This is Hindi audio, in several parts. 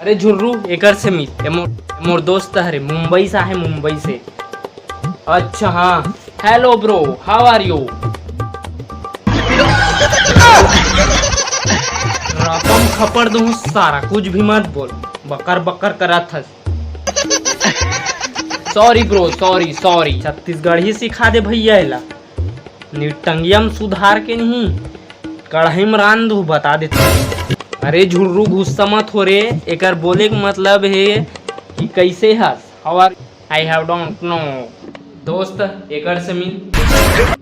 अरे झुर्रू एकर से मिल मोर दोस्त है मुंबई से है मुंबई से। अच्छा हाँ hello bro how are you. रकम खपड़ दूँ सारा कुछ भी मत बोल बकर बकर करा था। Sorry bro sorry sorry Chhattisgarh ही सिखा दे भैया एला निटंगियम सुधार के नहीं कढ़ाई में रान दू बता देता। अरे झुर्रू गुस्सा मत हो रे एकर बोले का मतलब है कि कैसे हस how are I have don't know. दोस्त एकर से मिल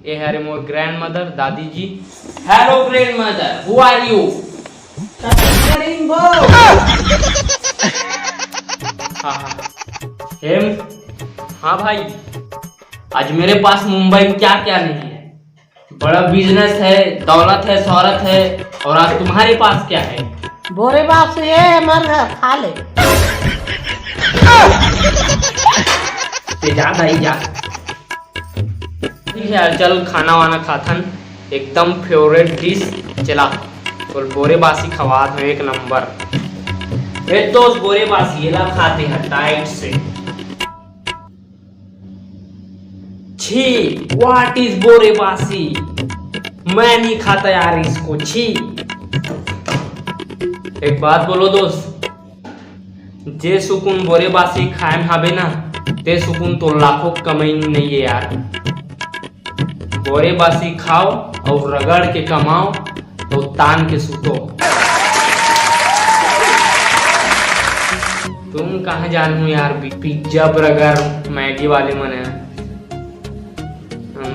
ये है मोर ग्रैंड मदर दादी जी। Hello grandmother who are you. हाँ भाई आज मेरे पास मुंबई में क्या क्या नहीं है। बड़ा बिजनेस है दौलत है शौहरत है और आज तुम्हारे पास क्या है। बोरे बाप से ये मर खा ले जा भाई जा। ठीक है यार चल खाना वाना खाथन एकदम फेवरेट डिश चला और बोरे बासी खवा दो एक नंबर। दोस्त बोरे बासी ये खाते हैं टाइट से। छी व्हाट इज बोरे बासी मैं नहीं खाता यार इसको छी। एक बात बोलो दोस्त जे सुकून बोरे बासी खाए में हवे ना ते सुकून तो लाखों कमाई नहीं है यार। बोरे बासी खाओ और रगड़ के कमाओ तो तान के सुतो। तुम कहाँ जानू यार पिज्जा बर्गर मैगी वाले मने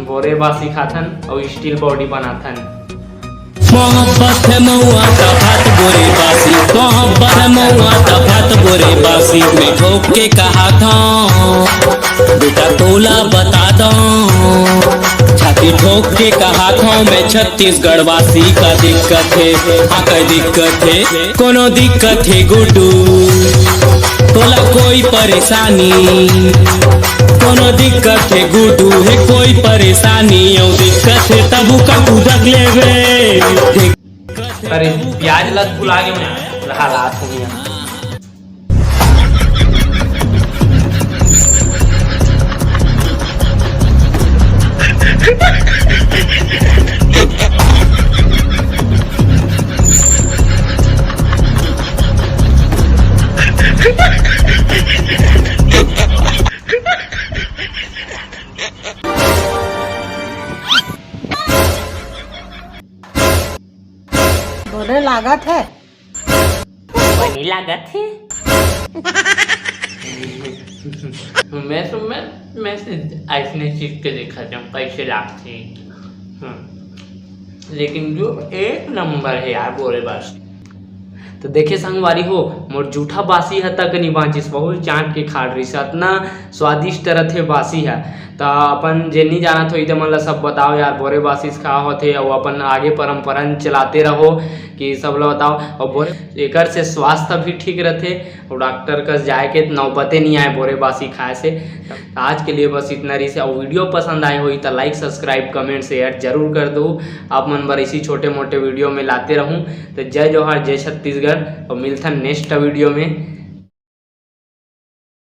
बोरे बासी खाथन और स्टील बॉडी बनाथन। मोहब्बत है मऊआ का भात बोरे बासी मोहब्बत है मऊआ का भात बोरे बासी मैं ठोक के कहा था बेटा तोला बता दो छाती ठोक के कहा था मैं छत्तीसगढ़ वासी का दिक्कत है हाँ का दिक्कत है कोनो दिक्कत है गुड्डू तोला कोई परेशानी कोनो दिक्कत है गुड्डू है कोई परेशानी और दिक्कत है तबू का उदक लेवे। अरे प्याज लत भुला गए मैं हालात हो गया। बोले लागत है बनी लागत है। मैं ऐसने चीज के देखा जाऊँ कैसे लागते लेकिन जो एक नंबर है यार बोरे बासी। तो देखे संगवारी हो मोर जूठा बासी है तक नहीं बाँचिस बहुत चाट के खा रही से इतना स्वादिष्ट रथे बासी है। तो अपन जे नहीं जानत हो मन ला सब बताओ यार बोरे बासी खा होते और अपन आगे परंपरा चलाते रहो कि सब लोग बताओ और बोरे एकर से स्वास्थ्य भी ठीक रहते और डॉक्टर का जाए के नौबते नहीं आए बोरे बासी खाए से। तो आज के लिए बस इतना रही से और वीडियो पसंद आए हुई तो लाइक सब्सक्राइब कमेंट शेयर जरूर कर दो। आप मन बर इसी छोटे मोटे वीडियो में लाते रहूँ। तो जय जोहार जय छत्तीसगढ़ और मिलता नेक्स्ट वीडियो में।